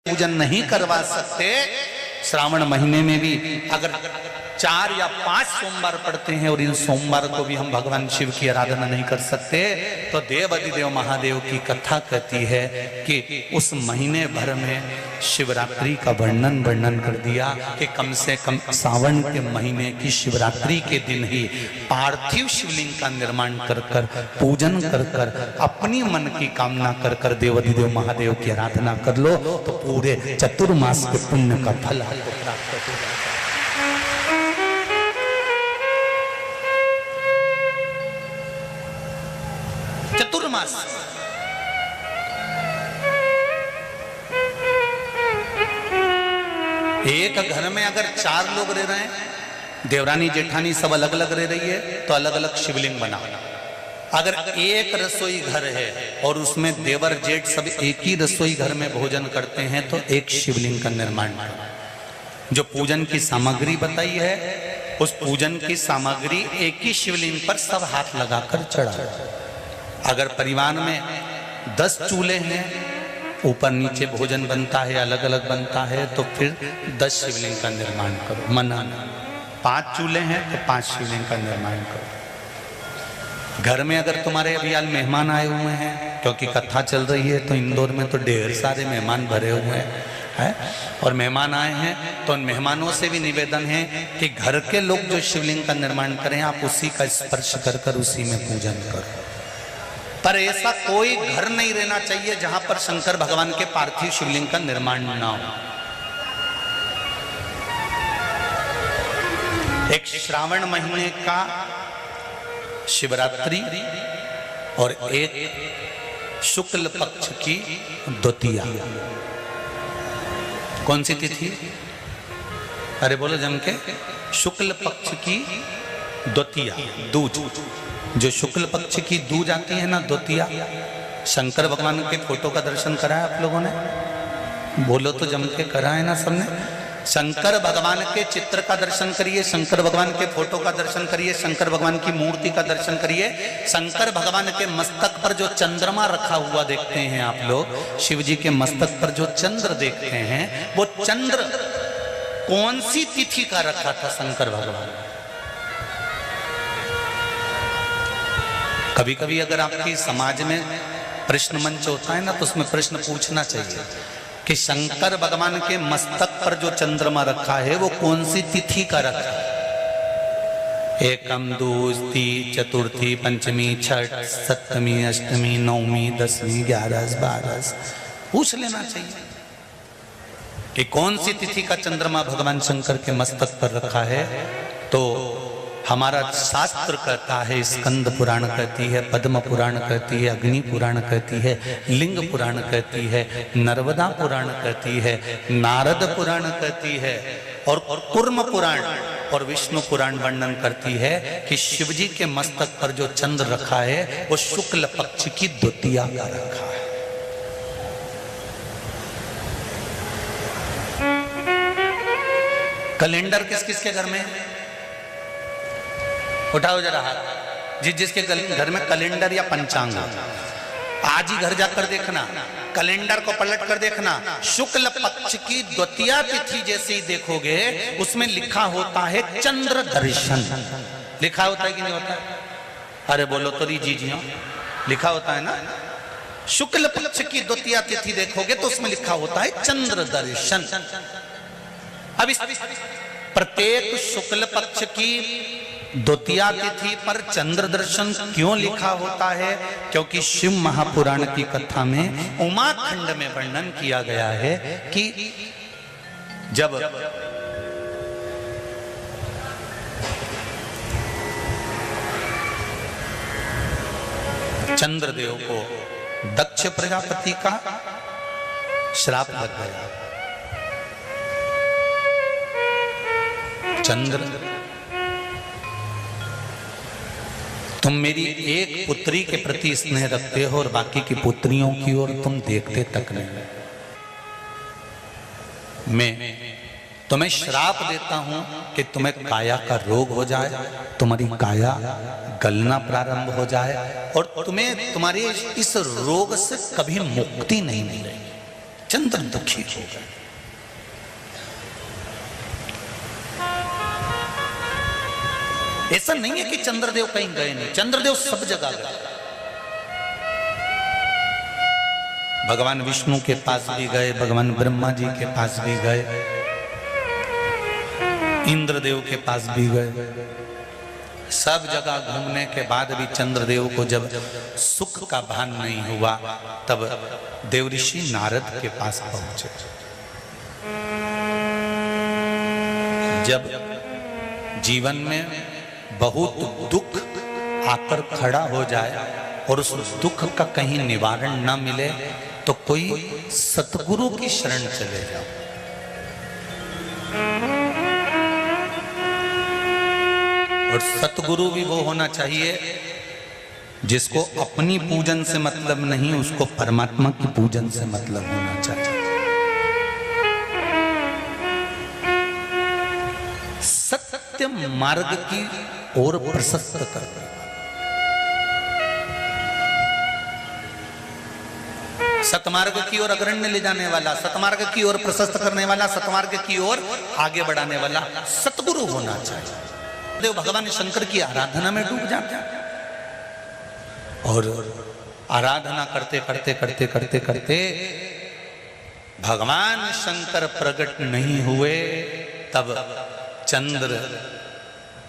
पूजन नहीं करवा सकते, श्रावण महीने में भी अगर 4 या 5 सोमवार पढ़ते हैं और इन सोमवार को भी हम भगवान शिव की आराधना नहीं कर सकते, तो देवाधिदेव महादेव की कथा कहती है कि उस महीने भर में शिवरात्रि का वर्णन कर दिया कि कम से कम सावन के महीने की शिवरात्रि के दिन ही पार्थिव शिवलिंग का निर्माण कर कर पूजन कर कर अपनी मन की कामना कर कर देवाधिदेव महादेव की आराधना कर लो, तो पूरे चतुर्मास के पुण्य का फल आपको प्राप्त होगा। चतुर्मास एक घर में अगर 4 लोग रह रहे हैं, देवरानी जेठानी सब अलग अलग रह रही है, तो अलग अलग शिवलिंग बना। अगर एक रसोई घर है और उसमें देवर जेठ सब एक ही रसोई घर में भोजन करते हैं, तो एक शिवलिंग का निर्माण करो। जो पूजन की सामग्री बताई है, उस पूजन की सामग्री एक ही शिवलिंग पर सब हाथ लगाकर चढ़ा। अगर परिवार में 10 चूल्हे हैं, ऊपर नीचे भोजन बनता है, अलग अलग बनता है, तो फिर 10 शिवलिंग का निर्माण करो। मना 5 चूल्हे हैं तो 5 शिवलिंग का निर्माण करो। घर में अगर तुम्हारे अभी आज मेहमान आए हुए हैं, क्योंकि कथा चल रही है, तो इंदौर में तो ढेर सारे मेहमान भरे हुए हैं और मेहमान आए हैं, तो उन मेहमानों से भी निवेदन है कि घर के लोग जो शिवलिंग का निर्माण करें, आप उसी का स्पर्श कर कर उसी में पूजन करो। पर ऐसा कोई घर नहीं रहना चाहिए जहां पर शंकर भगवान के पार्थिव शिवलिंग का निर्माण ना हो। एक श्रावण महीने का शिवरात्रि और एक शुक्ल पक्ष की द्वितीया, कौन सी तिथि? अरे बोलो जम के। शुक्ल पक्ष की द्वितीया, दूज। जो शुक्ल पक्ष की दूज आती है ना, द्वितीया, शंकर भगवान के फोटो का दर्शन करा है आप लोगों ने? बोलो तो जम के करा है ना सबने? शंकर भगवान के चित्र का दर्शन करिए, शंकर भगवान के फोटो का दर्शन करिए, शंकर भगवान की मूर्ति का दर्शन करिए। शंकर भगवान के मस्तक पर जो चंद्रमा रखा हुआ देखते हैं आप लोग, शिव जी के मस्तक पर जो चंद्र देखते हैं, वो चंद्र कौन सी तिथि का रखा था शंकर भगवान? कभी कभी अगर आपकी समाज में प्रश्न मंच होता है ना, तो उसमें प्रश्न पूछना चाहिए कि शंकर भगवान के मस्तक पर जो चंद्रमा रखा है वो कौन सी तिथि का रखा है? एकम, दूसरी, चतुर्थी, पंचमी, छठ, सप्तमी, अष्टमी, नवमी, 10वीं, 11, 12 पूछ लेना चाहिए कि कौन सी तिथि का चंद्रमा भगवान शंकर के मस्तक पर रखा है। तो हमारा शास्त्र कहता है, स्कंद पुराण कहती है, पद्म पुराण कहती है, अग्नि पुराण कहती है, लिंग पुराण कहती है, नर्मदा पुराण कहती है, नारद पुराण कहती है, और कूर्म पुराण और विष्णु पुराण वर्णन करती है कि शिव जी के मस्तक पर जो चंद्र रखा है वो शुक्ल पक्ष की द्वितीया का रखा है। कैलेंडर किस किस के घर में? उठाओ जरा हाथ। जिसके घर में कैलेंडर या पंचांग, आज ही घर जाकर देखना, कैलेंडर को पलट कर देखना, शुक्ल पक्ष की द्वितीया तिथि जैसे ही देखोगे उसमें लिखा होता है चंद्र दर्शन। लिखा होता है कि नहीं होता है? अरे बोलो तो जी जी हाँ, लिखा होता है ना। शुक्ल पक्ष की द्वितीया तिथि देखोगे तो उसमें लिखा होता है चंद्र दर्शन। अब इस प्रत्येक शुक्ल पक्ष की द्वितीया तिथि पर चंद्र दर्शन क्यों लिखा होता है? क्योंकि शिव महापुराण की कथा में उमाखंड में वर्णन किया गया है कि जब चंद्रदेव को दक्ष प्रजापति का श्राप लग गया, चंद्र तुम मेरी एक पुत्री के प्रति स्नेह रखते हो और बाकी की पुत्रियों की ओर तुम देखते तक नहीं। मैं तुम्हें श्राप देता हूं कि तुम्हें काया का रोग हो जाए, तुम्हारी काया गलना प्रारंभ हो जाए और तुम्हें तुम्हारे इस रोग से कभी मुक्ति नहीं मिलेगी। चंद्र दुखी हो गए। ऐसा नहीं है कि चंद्रदेव कहीं गए नहीं, चंद्रदेव सब जगह गए। भगवान विष्णु के पास भी गए, भगवान ब्रह्मा जी के पास भी गए, इंद्रदेव के पास भी गए। सब जगह घूमने के बाद भी चंद्रदेव को जब सुख का भान नहीं हुआ, तब देवऋषि नारद के पास पहुंचे। जब जीवन में बहुत दुख आकर खड़ा हो जाए और उस दुख का कहीं निवारण न मिले, तो कोई सतगुरु की शरण चले जाओ। और सतगुरु भी वो होना चाहिए जिसको अपनी पूजन से मतलब नहीं, उसको परमात्मा की पूजन से मतलब होना चाहिए। सत्य मार्ग की ओर प्रशस्त कर, सतमार्ग की ओर अग्रण्य ले जाने वाला, सतमार्ग की ओर प्रशस्त करने वाला, सतमार्ग की ओर आगे बढ़ाने वाला सतगुरु होना चाहिए। देव भगवान शंकर की आराधना में डूब जाते हैं और आराधना करते करते करते करते करते भगवान शंकर प्रकट नहीं हुए, तब चंद्र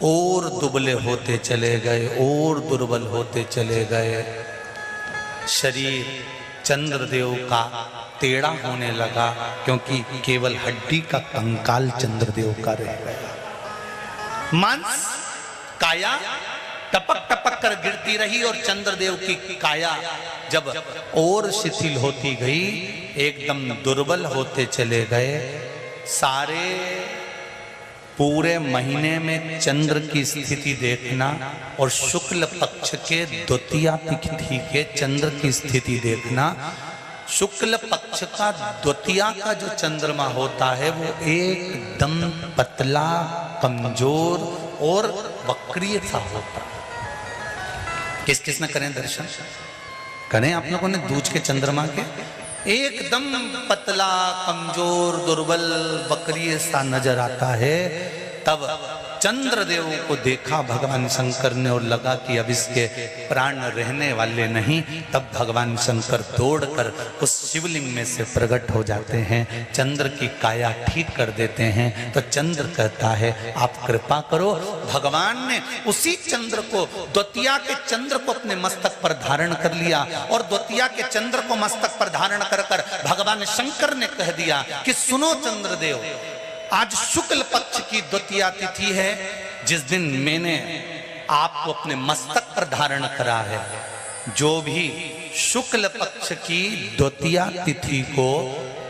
और दुबले होते चले गए, और दुर्बल होते चले गए। शरीर चंद्रदेव का टेढ़ा होने लगा, क्योंकि केवल हड्डी का कंकाल चंद्रदेव का रह गया। मांस काया टपक टपक कर गिरती रही और चंद्रदेव की काया जब और शिथिल होती गई, एकदम दुर्बल होते चले गए। सारे पूरे महीने में चंद्र की स्थिति देखना और शुक्ल पक्ष के द्वितीया तिथि के चंद्र की स्थिति देखना। शुक्ल पक्ष का द्वितीया का जो चंद्रमा होता है वो एकदम पतला, कमजोर और वक्रीय सा होता है। किस किस ने करें दर्शन? करें आप लोगों ने दूज के चंद्रमा के? एकदम पतला, कमजोर, दुर्बल, वक्रीय सा नजर आता है। तब चंद्रदेव को देखा भगवान शंकर ने और लगा कि अब इसके प्राण रहने वाले नहीं। तब भगवान शंकर दौड़कर उस शिवलिंग में से प्रकट हो जाते हैं, चंद्र की काया ठीक कर देते हैं। तो चंद्र कहता है आप कृपा करो। भगवान ने उसी चंद्र को, द्वितीया के चंद्र को अपने मस्तक पर धारण कर लिया और द्वितीया के चंद्र को मस्तक पर धारण कर कर भगवान शंकर ने कह दिया कि सुनो चंद्रदेव, आज शुक्ल पक्ष की द्वितीया तिथि है, जिस दिन मैंने आपको अपने मस्तक पर धारण करा है। जो भी शुक्ल पक्ष की द्वितीया तिथि को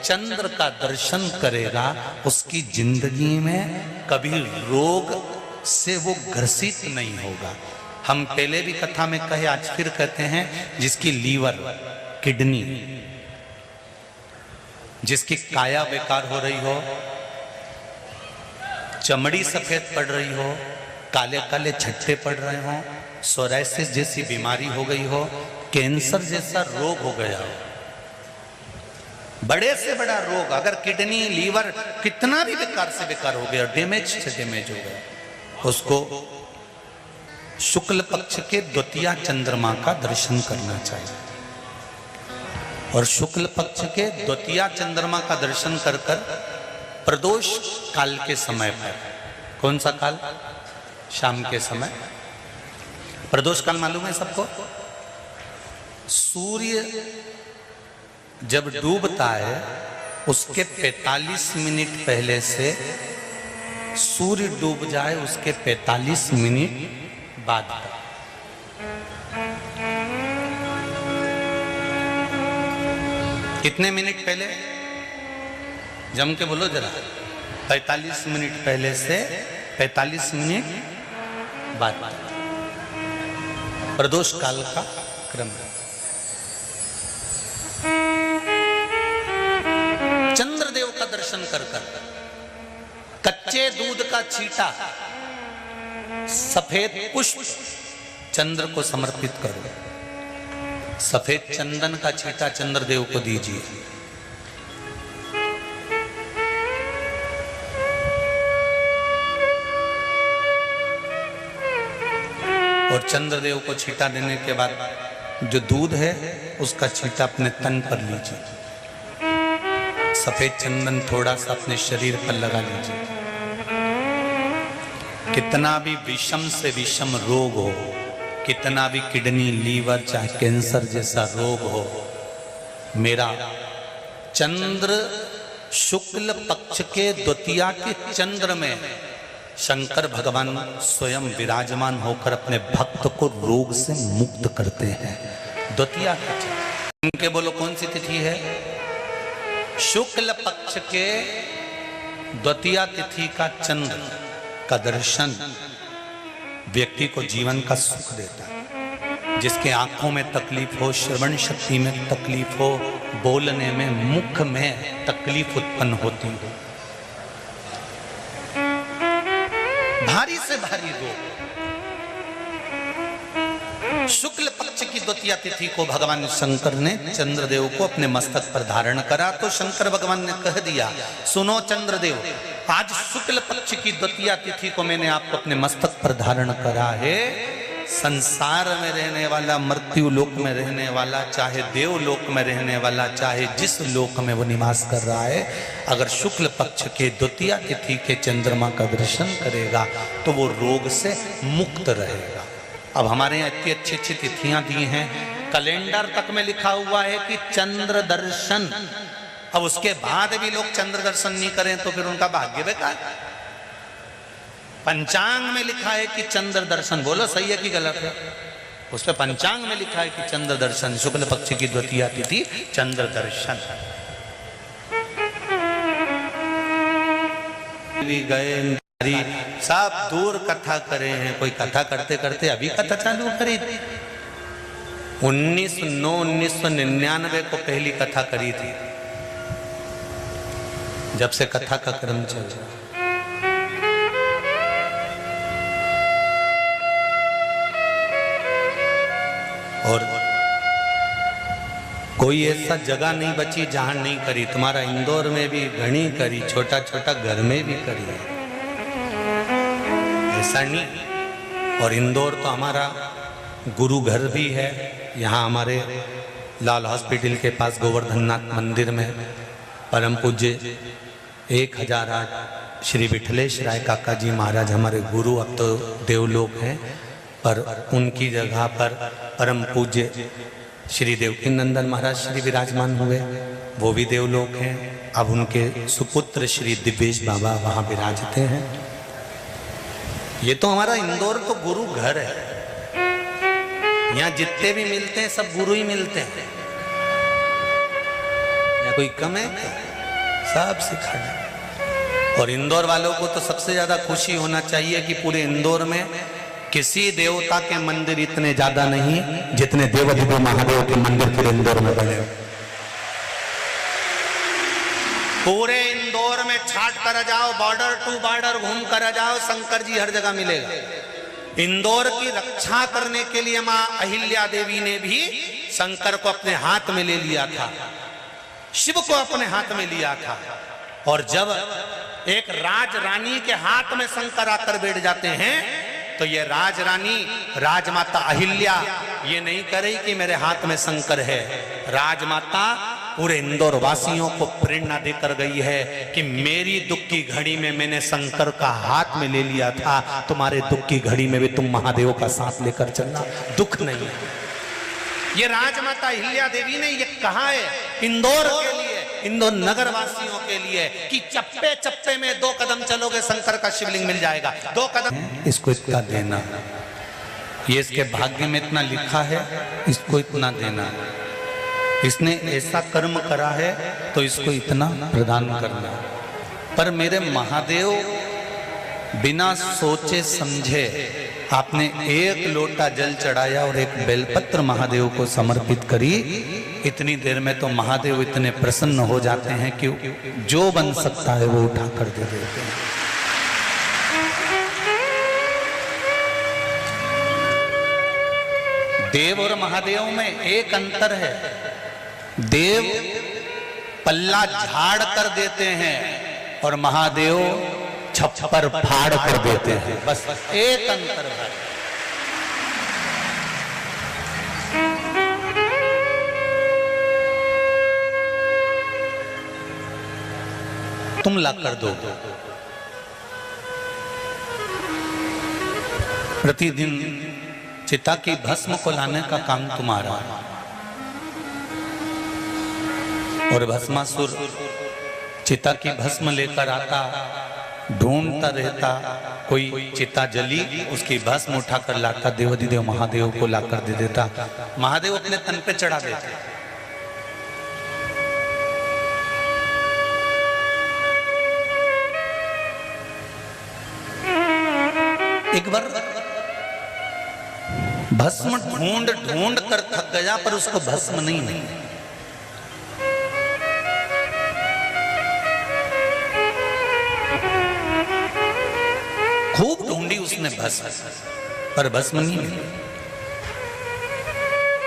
चंद्र का दर्शन करेगा, उसकी जिंदगी में कभी रोग से वो ग्रसित नहीं होगा। हम पहले भी कथा में कहे, आज फिर कहते हैं, जिसकी लीवर, किडनी, जिसकी काया बेकार हो रही हो, चमड़ी सफेद पड़ रही हो, काले काले छट्टे पड़ रहे हो, सोराइसिस जैसी बीमारी हो गई हो, कैंसर जैसा रोग हो गया हो, बड़े से बड़ा रोग, अगर किडनी, लीवर कितना भी बेकार से बेकार हो गया, डैमेज से डैमेज हो गया, उसको शुक्ल पक्ष के द्वितीया चंद्रमा का दर्शन करना चाहिए। और शुक्ल पक्ष के द्वितीया चंद्रमा का दर्शन कर कर प्रदोष काल के समय पर, कौन सा काल? शाम के समय। प्रदोष काल मालूम है सबको? सूर्य जब डूबता है उसके 45 मिनट पहले से सूर्य डूब जाए उसके 45 मिनट बाद तक। कितने मिनट पहले? जम के बोलो जरा। 45 मिनट पहले से 45 मिनट बाद प्रदोष काल का क्रम है। चंद्रदेव का दर्शन कर कर कच्चे दूध का छींटा, सफेद पुष्प चंद्र को समर्पित करो। सफेद चंदन का छींटा चंद्रदेव को दीजिए। और चंद्रदेव को छींटा देने के बाद जो दूध है उसका छींटा अपने तन पर लीजिए, सफेद चंदन थोड़ा सा अपने शरीर पर लगा लीजिए। कितना भी विषम से विषम रोग हो, कितना भी किडनी, लीवर, चाहे कैंसर जैसा रोग हो, मेरा चंद्र शुक्ल पक्ष के द्वितीया के चंद्र में शंकर भगवान स्वयं विराजमान होकर अपने भक्त को रोग से मुक्त करते हैं। द्वितीया के चंद्र, उनके बोलो कौन सी तिथि है? शुक्ल पक्ष के द्वितीया तिथि का चंद्र का दर्शन व्यक्ति को जीवन का सुख देता है। जिसके आंखों में तकलीफ हो, श्रवण शक्ति में तकलीफ हो, बोलने में, मुख में तकलीफ उत्पन्न होती हो, भारी से भारी रोग, शुक्ल पक्ष की द्वितीया तिथि को भगवान शंकर ने चंद्रदेव को अपने मस्तक पर धारण करा। तो शंकर भगवान ने कह दिया, सुनो चंद्रदेव, आज शुक्ल पक्ष की द्वितीया तिथि को मैंने आपको अपने मस्तक पर धारण करा है। संसार में रहने वाला, मृत्यु लोक में रहने वाला, चाहे देवलोक में रहने वाला, चाहे जिस लोक में वो निवास कर रहा है, अगर शुक्ल पक्ष के द्वितीया तिथि के चंद्रमा का दर्शन करेगा तो वो रोग से मुक्त रहेगा। अब हमारे यहाँ इतनी अच्छी अच्छी तिथियां दी हैं, कैलेंडर तक में लिखा हुआ है कि चंद्र दर्शन। अब उसके बाद भी लोग चंद्र दर्शन नहीं करें तो फिर उनका भाग्य बेकार। पंचांग में लिखा है कि चंद्र दर्शन, बोलो सही है कि गलत है? उस पे पंचांग में लिखा है कि चंद्र दर्शन, शुक्ल पक्ष की द्वितीया तिथि चंद्र दर्शन। गए सब दूर कथा करे हैं, कोई कथा करते करते अभी कथा चालू करी। 1999 को पहली कथा करी थी, जब से कथा का क्रम चल रहा। और कोई ऐसा जगह नहीं बची जहां नहीं करी। तुम्हारा इंदौर में भी घनी करी, छोटा छोटा घर में भी करी है, ऐसा नहीं। और इंदौर तो हमारा गुरु घर भी है। यहाँ हमारे लाल हॉस्पिटल के पास गोवर्धननाथ मंदिर में परम पूज्य 1008 श्री विठलेश राय काका जी महाराज हमारे गुरु, अब तो देवलोक हैं, पर उनकी जगह पर परम पूज्य श्री देवकी नंदन महाराज श्री विराजमान हुए, वो भी देवलोक हैं। अब उनके सुपुत्र श्री दिव्येश बाबा वहाँ विराजते हैं। ये तो हमारा इंदौर तो गुरु घर है। यहाँ जितने भी मिलते हैं सब गुरु ही मिलते हैं। या कोई कम है? सब सिखाना। और इंदौर वालों को तो सबसे ज्यादा खुशी होना चाहिए कि पूरे इंदौर में किसी देवता के मंदिर इतने ज्यादा नहीं जितने देवाधिदेव महादेव के मंदिर पूरे इंदौर में बने। पूरे इंदौर में छाट कर जाओ, बॉर्डर टू बॉर्डर घूम कर जाओ, शंकर जी हर जगह मिलेगा। इंदौर की रक्षा करने के लिए मां अहिल्या देवी ने भी शंकर को अपने हाथ में ले लिया था, शिव को अपने हाथ में लिया था। और जब एक राजरानी के हाथ में शंकर आकर बैठ जाते हैं तो ये राजरानी, राजमाता अहिल्या ये नहीं कर रही कि मेरे हाथ में शंकर है। राजमाता पूरे इंदौर वासियों को प्रेरणा देकर गई है कि मेरी दुख की घड़ी में मैंने शंकर का हाथ में ले लिया था, तुम्हारे दुख की घड़ी में भी तुम महादेव का साथ लेकर चलना, दुख नहीं है। ये राजमाता अहिल्या देवी ने ये कहा है इंदौर के लिए, इंदौर नगर वासियों के लिए कि चप्पे चप्पे में 2 कदम चलोगे शंकर का शिवलिंग मिल जाएगा। 2 कदम इसको इतना देना, ये इसके भाग्य में इतना लिखा है, इसको इतना देना। इसने ऐसा कर्म करा है तो इसको इतना प्रदान करना। पर मेरे महादेव बिना सोचे समझे आपने 1 लोटा जल चढ़ाया और 1 बेलपत्र महादेव को समर्पित करी। इतनी देर में तो महादेव इतने प्रसन्न हो जाते हैं कि जो बन सकता है वो उठा कर दे देते हैं। देव और महादेव में एक अंतर है, देव पल्ला झाड़ कर देते हैं और महादेव छप्पर फाड़ कर देते हैं, बस एक अंतर है। तुम ला कर दो। प्रतिदिन चिता की भस्म को लाने का काम तुम्हारा है। और भस्मासुर चिता की भस्म लेकर आता, ढूंढता रहता, कोई चिता जली, उसकी भस्म उठाकर लाता, देवाधिदेव महादेव को लाकर दे देता। महादेव अपने तन पे चढ़ा देते। एक बार भस्म ढूंढ ढूंढ कर थक गया, पर उसको भस्म नहीं मिली। खूब ढूंढी उसने भस्म, पर भस्म नहीं मिली।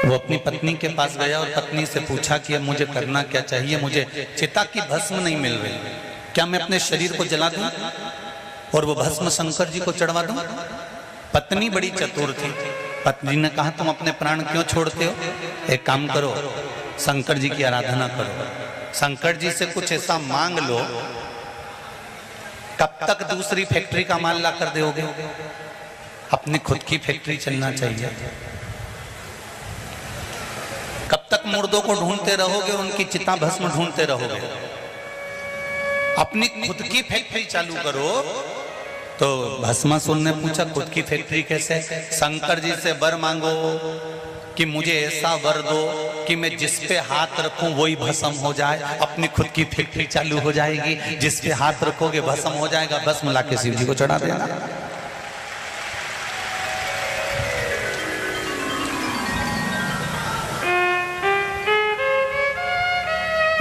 वो अपनी पत्नी के पास गया और पत्नी से पूछा कि अब मुझे करना क्या चाहिए, मुझे चिता की भस्म नहीं मिल रही, क्या मैं अपने शरीर को जला दूं और वो भस्म शंकर जी को चढ़वा दूं? पत्नी बड़ी चतुर थी। पत्नी ने कहा तुम अपने प्राण क्यों छोड़ते हो, एक काम करो, शंकर जी की आराधना करो, शंकर जी से कुछ ऐसा मांग लो, कब तक दूसरी फैक्ट्री का माल ला कर दोगे? अपनी खुद की फैक्ट्री चलना चाहिए। कब तक मुर्दों को ढूंढते रहोगे, उनकी चिता भस्म ढूंढते रहोगे? अपनी खुद की फैक्ट्री चालू करो। तो भस्मासुर ने पूछा खुद की फैक्ट्री कैसे? शंकर जी से वर मांगो कि मुझे ऐसा वर दो कि मैं जिस पे हाथ रखूं वही भस्म हो जाए। अपनी खुद की फैक्ट्री चालू हो जाएगी, जिस पे हाथ रखोगे भस्म हो जाएगा, भस्म लाके शिव जी को चढ़ा देना।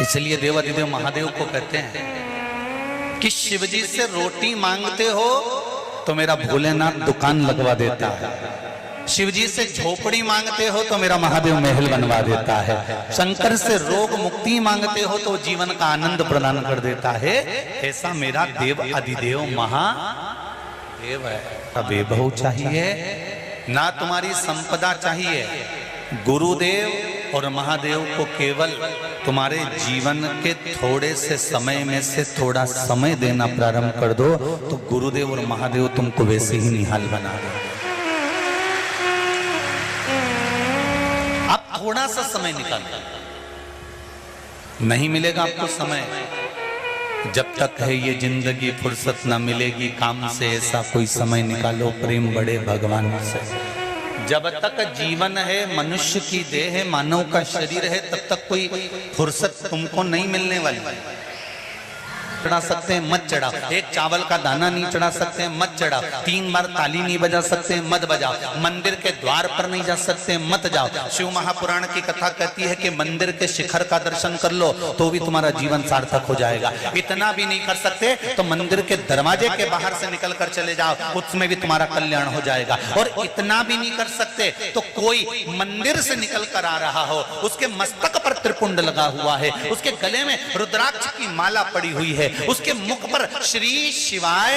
इसलिए देवाधिदेव महादेव को कहते हैं कि शिव जी से रोटी मांगते हो तो मेरा भोलेनाथ दुकान लगवा देता है, शिव जी से झोपड़ी मांगते हो तो मेरा महादेव महल बनवा देता है, शंकर से रोग मुक्ति मांगते हो तो जीवन का आनंद प्रदान कर देता है। ऐसा मेरा देव अधिदेव महादेव है। वैभव चाहिए ना, तुम्हारी संपदा चाहिए। गुरुदेव और महादेव को केवल तुम्हारे जीवन के थोड़े से समय में से थोड़ा समय देना प्रारंभ कर दो तो गुरुदेव और महादेव तुमको वैसे ही निहाल बना देंगे। आप थोड़ा सा समय निकालो, नहीं मिलेगा आपको समय, जब तक है ये जिंदगी फुर्सत ना मिलेगी काम से, ऐसा कोई समय निकालो प्रेम बढ़े भगवान से। जब तक जीवन है, मनुष्य की देह है, मानव का शरीर है, तब तक कोई फुर्सत तुमको नहीं मिलने वाली। चढ़ा सकते हैं मत चढ़ाओ, एक चावल का दाना नहीं चढ़ा सकते हैं मत चढ़ाओ, 3 बार ताली नहीं बजा सकते हैं मत बजाओ, मंदिर के द्वार पर नहीं जा सकते हैं मत जाओ। शिव महापुराण की कथा कहती है कि मंदिर के शिखर का दर्शन कर लो तो भी तुम्हारा जीवन सार्थक हो जाएगा। इतना भी नहीं कर सकते तो मंदिर के दरवाजे के बाहर से निकल कर चले जाओ, उसमें भी तुम्हारा कल्याण हो जाएगा। और इतना भी नहीं कर सकते तो कोई मंदिर से निकल कर आ रहा हो, उसके मस्तक पर त्रिपुंड लगा हुआ है, उसके गले में रुद्राक्ष की माला पड़ी हुई है, उसके मुख पर श्री शिवाय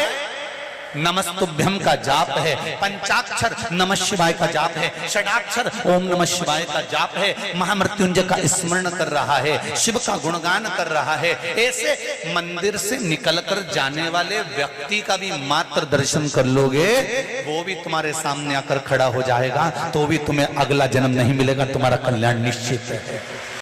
नमस्तुभ्यम का जाप है, पंचाक्षर नमः शिवाय का जाप है, षडाक्षर ओम नमः शिवाय का जाप है, महामृत्युंजय का स्मरण कर रहा है, शिव का गुणगान कर रहा है। ऐसे मंदिर से निकलकर जाने वाले व्यक्ति का भी मात्र दर्शन कर लोगे, वो भी तुम्हारे सामने आकर खड़ा हो जाएगा, तो भी तुम्हें अगला जन्म नहीं मिलेगा, तुम्हारा कल्याण निश्चित है।